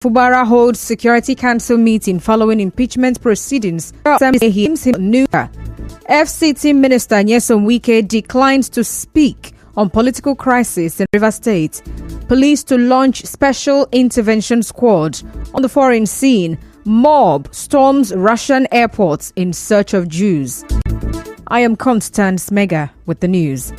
Fubara holds Security Council meeting following impeachment proceedings. FCT Minister Nyesom Wike declines to speak on political crisis in River State. Police to launch special intervention squad on the foreign scene. Mob storms Russian airports in search of Jews. I am Constance Mega with the news.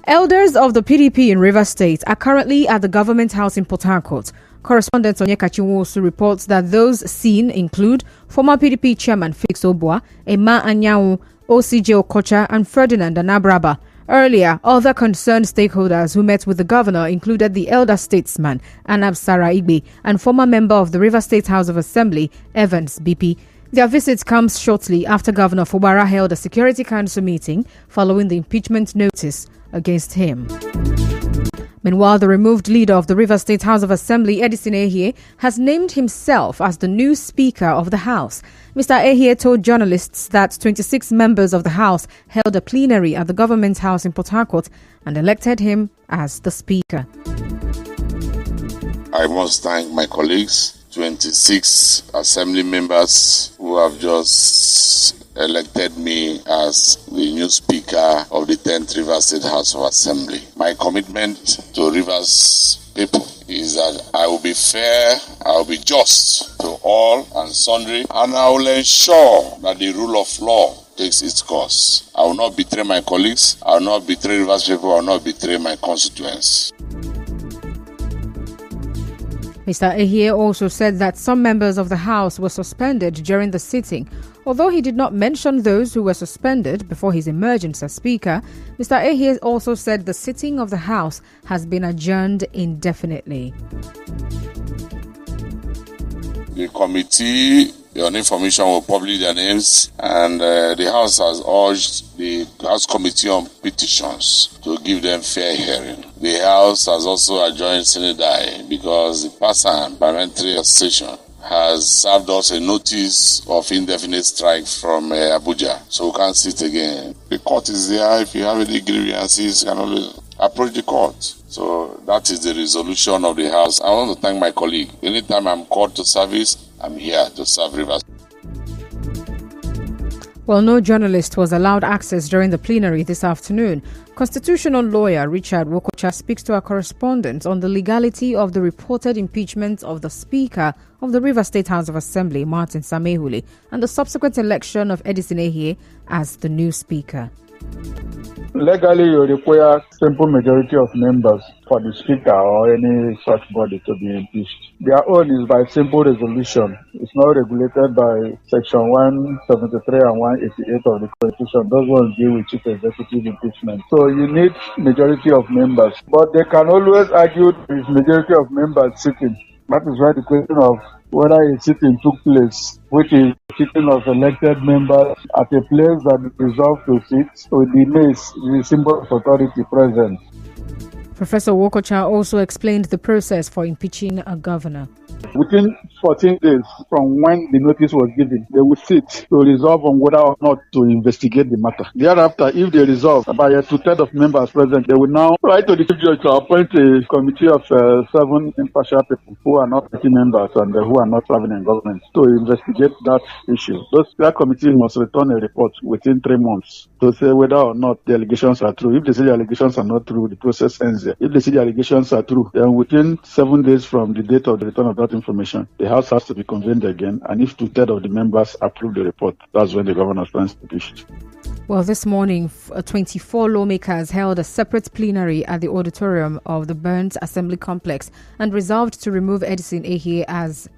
Elders of the PDP in River State are currently at the Government House in Port Harcourt. Correspondent Onyeka Chinwosu reports that those seen include former PDP chairman Felix Obua, Emma Anyanwu, OCJ Okocha and Ferdinand Anabraba. Earlier, other concerned stakeholders who met with the governor included the elder statesman Anab Sarah Igbe and former member of the River State House of Assembly Evans BP. Their visit comes shortly after Governor Fubara held a Security Council meeting following the impeachment notice against him. Meanwhile, the removed leader of the River State House of Assembly, Edison Ehie, has named himself as the new Speaker of the House. Mr. Ehie told journalists that 26 members of the House held a plenary at the Government House in Port Harcourt and elected him as the Speaker. I must thank my colleagues, 26 Assembly members who have just elected me as the new Speaker of the 10th Rivers State House of Assembly. My commitment to Rivers people is that I will be fair, I will be just to all and sundry, and I will ensure that the rule of law takes its course. I will not betray my colleagues, I will not betray Rivers people, I will not betray my constituents. Mr. Ehie also said that some members of the House were suspended during the sitting. Although he did not mention those who were suspended before his emergence as Speaker, Mr. Ehie also said the sitting of the House has been adjourned indefinitely. The committee on information will publish their names, and the House has urged the House Committee on Petitions to give them fair hearing. The House has also adjourned Senate because the PASAN Parliamentary Association has served us a notice of indefinite strike from Abuja, so we can't sit again. The court is there. If you have any grievances, you can always approach the court. So that is the resolution of the House. I want to thank my colleague. Anytime I'm called to service, I'm here to serve Rivers. Well, no journalist was allowed access during the plenary this afternoon. Constitutional lawyer Richard Wokocha speaks to our correspondent on the legality of the reported impeachment of the Speaker of the River State House of Assembly, Martin Samehuli, and the subsequent election of Edison Ehie as the new Speaker. Legally, you require simple majority of members for the Speaker or any such body to be impeached. Their own is by simple resolution. It's not regulated by Section 173 and 188 of the Constitution. Those ones deal with chief executive impeachment. So you need majority of members. But they can always argue with majority of members sitting. That is why the question of whether a sitting took place, which is sitting of elected members at a place that is resolved to sit with the mace, the symbol of authority present. Professor Wokocha also explained the process for impeaching a governor. Within 14 days from when the notice was given, they will sit to resolve on whether or not to investigate the matter. Thereafter, if they resolve by a two-thirds of members present, they will now write to the chief judge to appoint a committee of 7 impartial people who are not party members and who are not serving in government to investigate that issue. That committee must return a report within 3 months to say whether or not the allegations are true. If they say the allegations are not true, the process ends there. If they say the allegations are true, then within 7 days from the date of the return of that information, the House has to be convened again, and if 2/3 of the members approve the report, that's when the governor stands impeached. Well, this morning, 24 lawmakers held a separate plenary at the auditorium of the Burnt Assembly Complex and resolved to remove Edison Ehie as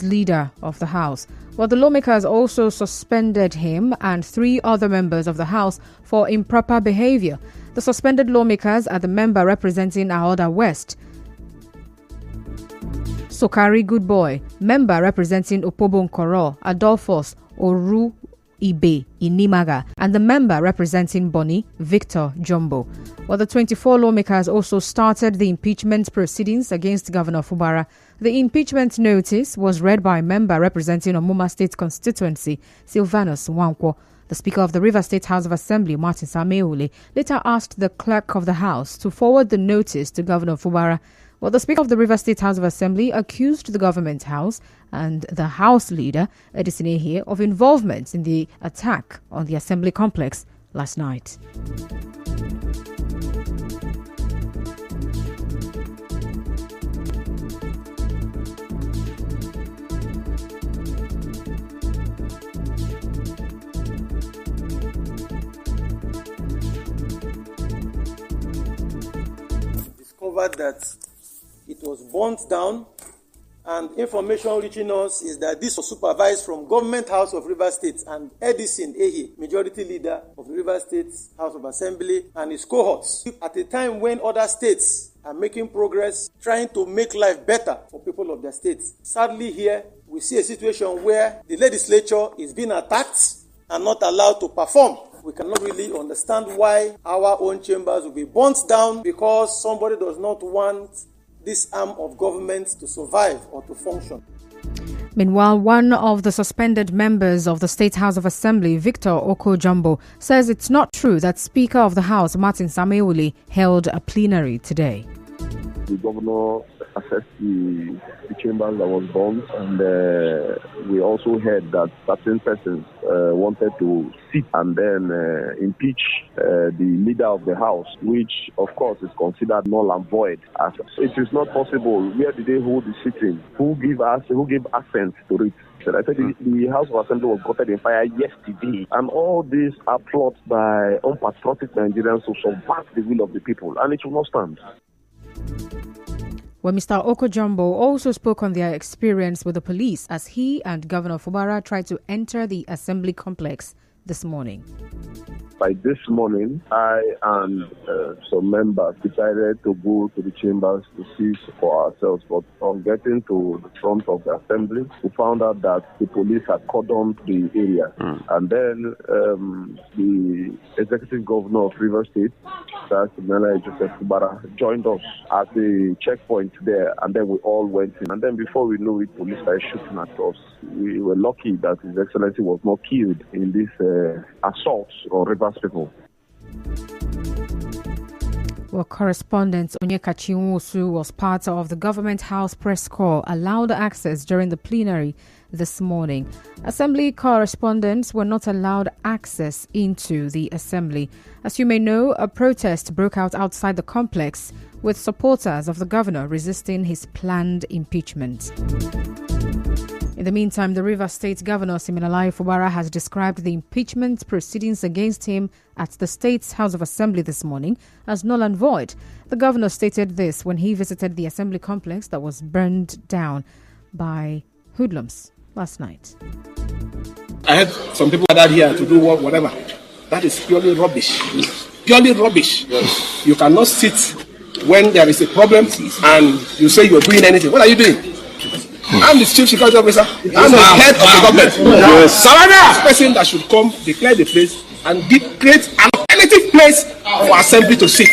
leader of the House. Well, the lawmakers also suspended him and 3 other members of the House for improper behavior. The suspended lawmakers are the member representing Aoda West, Sokari Goodboy, member representing Opobo Nkoro, Adolphus Oru Ibe Inimaga, and the member representing Boni, Victor Jumbo. Well, the 24 lawmakers also started the impeachment proceedings against Governor Fubara. The impeachment notice was read by a member representing Omuma State constituency, Silvanus Nwankwo. The Speaker of the Rivers State House of Assembly, Martin Sameuli, later asked the Clerk of the House to forward the notice to Governor Fubara. Well, the Speaker of the Rivers State House of Assembly accused the Government House and the House Leader, Edison Ehie, of involvement in the attack on the Assembly complex last night. Discovered that it was burnt down, and information reaching us is that this was supervised from Government House of Rivers State and Edison Ehie, Majority Leader of the Rivers State House of Assembly, and his cohorts, at a time when other states are making progress, trying to make life better for people of their states. Sadly, here we see a situation where the legislature is being attacked and not allowed to perform. We cannot really understand why our own chambers will be burnt down because somebody does not want this arm of government to survive or to function. Meanwhile, one of the suspended members of the State House of Assembly, Victor Oko-Jumbo, says it's not true that Speaker of the House, Martin Sameuli, held a plenary today. The governor assessed the chambers that was bombed, and we also heard that certain persons wanted to sit and then impeach the leader of the house, which of course is considered null and void. As it is not possible. Where did they hold the sitting? Who gave assent to it? I said the House of Assembly was caught in fire yesterday, and all these are plots by unpatriotic Nigerians to subvert the will of the people, and it will not stand. Well, Mr. Oko-Jumbo also spoke on their experience with the police as he and Governor Fubara tried to enter the Assembly complex this morning. By this morning, I and some members decided to go to the chambers to see for ourselves. But on getting to the front of the assembly, we found out that the police had cordoned the area. And then the executive governor of Rivers State, that's Joseph Fubara, joined us at the checkpoint there. And then we all went in. And then before we knew it, police started shooting at us. We were lucky that His Excellency was not killed in this assault on Rivers people. Well, correspondent Onyeka Chinwosu was part of the Government House press corps allowed access during the plenary this morning. Assembly correspondents were not allowed access into the assembly. As you may know, a protest broke out outside the complex with supporters of the governor resisting his planned impeachment. In the meantime, the Rivers State Governor Siminalayi Fubara has described the impeachment proceedings against him at the State's House of Assembly this morning as null and void. The governor stated this when he visited the Assembly complex that was burned down by hoodlums last night. I had some people gathered here to do whatever. That is purely rubbish. Purely rubbish. Yes. You cannot sit when there is a problem and you say you're doing anything. What are you doing? I'm the chief security officer. I'm the head of the government. Yes. This person that should come, declare the place, and create an alternative place for assembly to sit.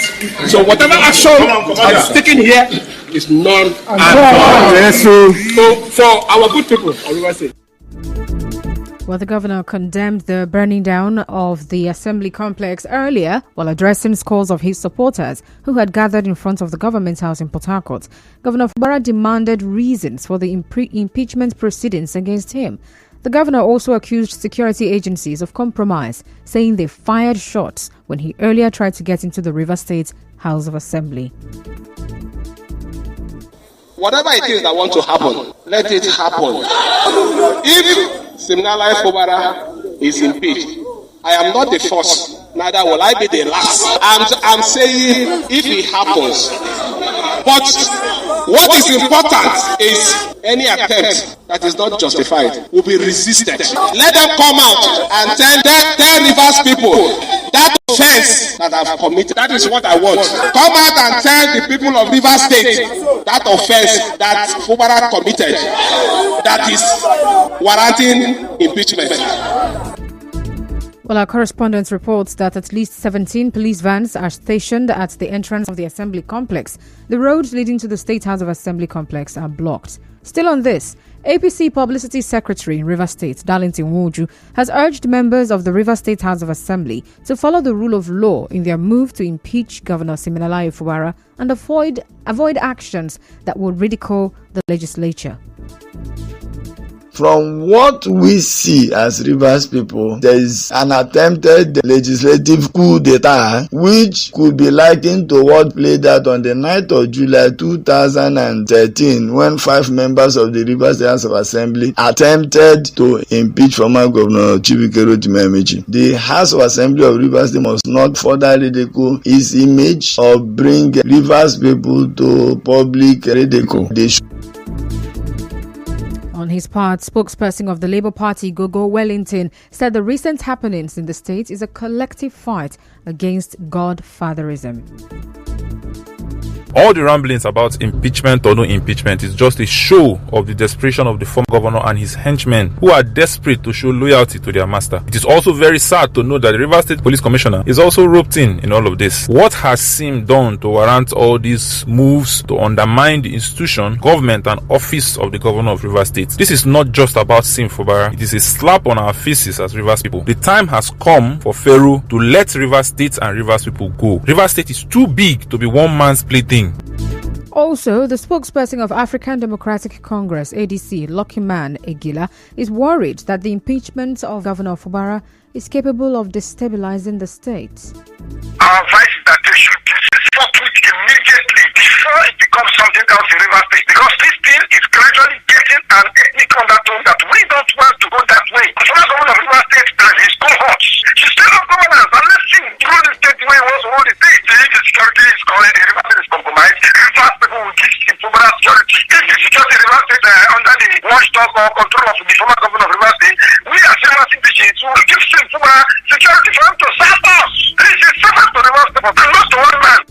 So whatever action that is taken here is none and so for our good people of Rivers State. Well, the governor condemned the burning down of the assembly complex earlier while addressing scores of his supporters who had gathered in front of the government house in Port Harcourt. Governor Fubara demanded reasons for the impeachment proceedings against him. The governor also accused security agencies of compromise, saying they fired shots when he earlier tried to get into the Rivers State House of Assembly. Whatever it is that wants to happen, let it happen. If Siminalayi Fubara is impeached, I am not the first, neither will I be the last. I'm saying if it happens. But what is important is any attempt that is not justified will be resisted. Let them come out and tell Rivers people that offense that I've committed. That is what I want. Come out and tell the people of Rivers State that offense that Fubara committed that is warranting impeachment. Well, our correspondent reports that at least 17 police vans are stationed at the entrance of the Assembly complex. The roads leading to the State House of Assembly complex are blocked. Still on this, APC Publicity Secretary in Rivers State, Darlington Woju, has urged members of the Rivers State House of Assembly to follow the rule of law in their move to impeach Governor Siminalayi Fubara and avoid actions that would ridicule the legislature. From what we see as Rivers people, there is an attempted legislative coup d'etat which could be likened to what played out on the 9th of July 2013 when 5 members of the Rivers House of Assembly attempted to impeach former Governor Chibuike Rotimi. The House of Assembly of Rivers State must not further ridicule its image or bring Rivers people to public ridicule. On his part, spokesperson of the Labour Party, Gogo Wellington, said the recent happenings in the state is a collective fight against godfatherism. All the ramblings about impeachment or no impeachment is just a show of the desperation of the former governor and his henchmen who are desperate to show loyalty to their master. It is also very sad to know that the Rivers State Police Commissioner is also roped in all of this. What has seemed done to warrant all these moves to undermine the institution, government and office of the governor of Rivers State? This is not just about Sim Fubara. It is a slap on our faces as Rivers people. The time has come for Pharaoh to let Rivers State and Rivers people go. Rivers State is too big to be one man's plaything. Also, the spokesperson of African Democratic Congress, ADC, Lucky Man Egila, is worried that the impeachment of Governor Fubara is capable of destabilizing the state. Our advice is that they should stop it immediately before it becomes something else in Rivers State, because this thing is gradually getting an ethnic undertone that we don't want to go that way. The former governor of Rivers State and his cohorts should still have governance and let's see through the state the way he wants to hold the state. If the security is correct, the Rivers State is compromised, Rivers people will give Fubara security. If the security in Rivers State under the watchdog or control of the former governor of Rivers State, we as Rivers indigenes will give Fubara security for him to serve us. This is servant to Rivers people and not to one man.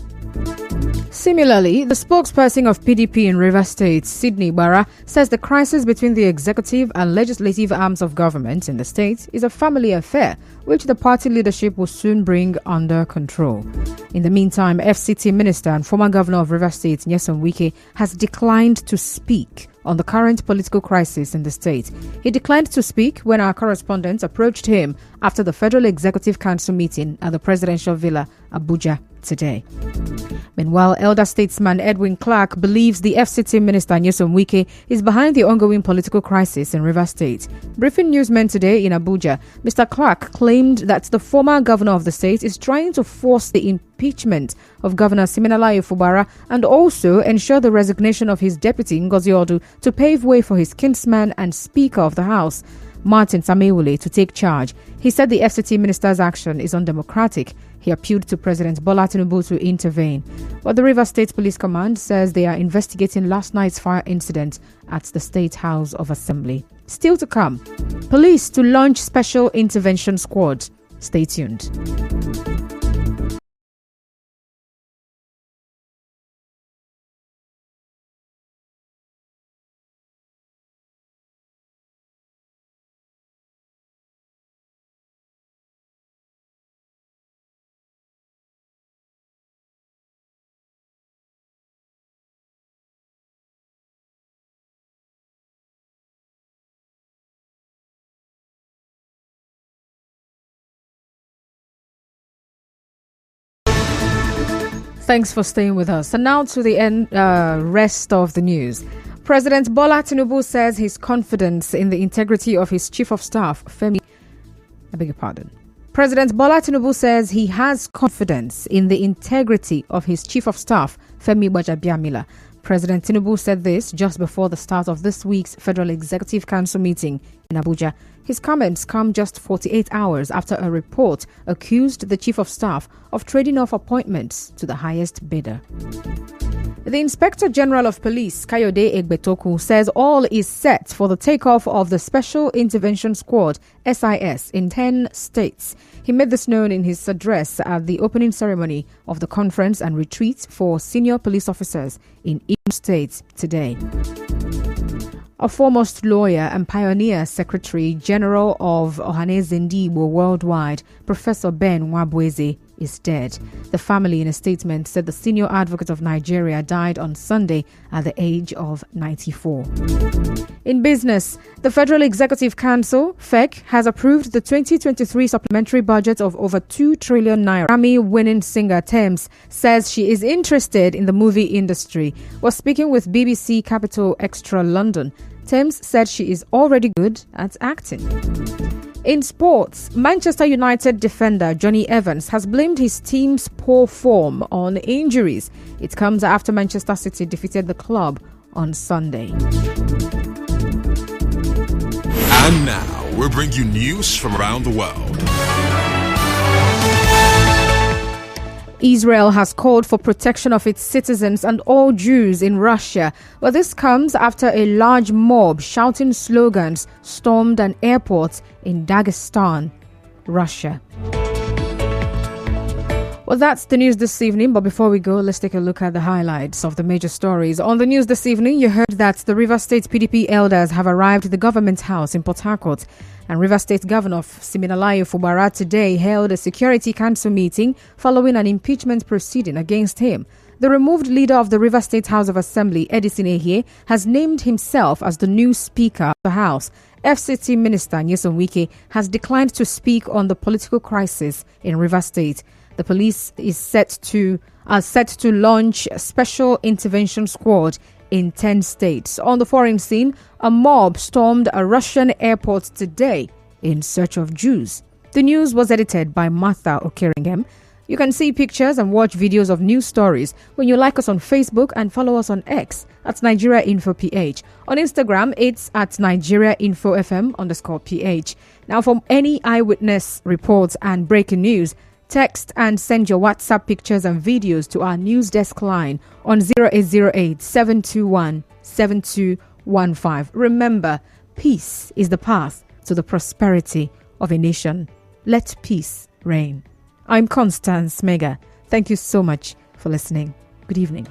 Similarly, the spokesperson of PDP in Rivers State, Sydney Barra, says the crisis between the executive and legislative arms of government in the state is a family affair, which the party leadership will soon bring under control. In the meantime, FCT Minister and former Governor of Rivers State, Nyesom Wike, has declined to speak on the current political crisis in the state. He declined to speak when our correspondent approached him after the Federal Executive Council meeting at the Presidential Villa, Abuja, today. Meanwhile, elder statesman Edwin Clark believes the FCT Minister Nyesom Wike is behind the ongoing political crisis in Rivers State. Briefing newsmen today in Abuja, Mr. Clark claimed that the former governor of the state is trying to force the impeachment of Governor Siminalayi Fubara and also ensure the resignation of his deputy Ngozi Odu to pave way for his kinsman and Speaker of the House, Martin Samewule, to take charge. He said the FCT minister's action is undemocratic. He appealed to President Bola Tinubu to intervene. But the Rivers State Police Command says they are investigating last night's fire incident at the State House of Assembly. Still to come, police to launch special intervention squad. Stay tuned. Thanks for staying with us. And now to the rest of the news. President Bola Tinubu says his confidence in the integrity of his Chief of Staff, President Bola Tinubu says he has confidence in the integrity of his Chief of Staff, Femi Gbajabiamila. President Tinubu said this just before the start of this week's Federal Executive Council meeting in Abuja. His comments come just 48 hours after a report accused the Chief of Staff of trading off appointments to the highest bidder. The Inspector General of Police, Kayode Egbetoku, says all is set for the takeoff of the Special Intervention Squad, SIS, in 10 states. He made this known in his address at the opening ceremony of the conference and retreat for senior police officers in Imo State today. a foremost lawyer and pioneer Secretary General of Ohaneze Ndigbo Worldwide, Professor Ben Nwabweze, is dead. The family, in a statement, said the senior advocate of Nigeria died on Sunday at the age of 94. In business, the Federal Executive Council, FEC, has approved the 2023 supplementary budget of over 2 trillion naira. Grammy-winning singer Tems says she is interested in the movie industry. While speaking with BBC Capital Extra London, Tems said she is already good at acting. In sports, Manchester United defender Johnny Evans has blamed his team's poor form on injuries. It comes after Manchester City defeated the club on Sunday. And now we bring you news from around the world. Israel has called for protection of its citizens and all Jews in Russia. Well, this comes after a large mob shouting slogans stormed an airport in Dagestan, Russia. Well, that's the news this evening, but before we go, let's take a look at the highlights of the major stories. On the news this evening, you heard that the Rivers State PDP elders have arrived at the government house in Port Harcourt, and Rivers State Governor Siminalayi Fubara today held a Security Council meeting following an impeachment proceeding against him. The removed leader of the Rivers State House of Assembly, Edison Ehie, has named himself as the new Speaker of the House. FCT Minister Nyesom Wike has declined to speak on the political crisis in Rivers State. The police are set to launch a special intervention squad in 10 states. On the foreign scene, a mob stormed a Russian airport today in search of Jews. The news was edited by Martha Okeringem. You can see pictures and watch videos of news stories when you like us on Facebook and follow us on X at Nigeria Info PH. On Instagram, it's at Nigeria Info FM_PH. Now, for any eyewitness reports and breaking news, text and send your WhatsApp pictures and videos to our news desk line on 0808 721 7215. Remember, peace is the path to the prosperity of a nation. Let peace reign. I'm Constance Mega. Thank you so much for listening. Good evening.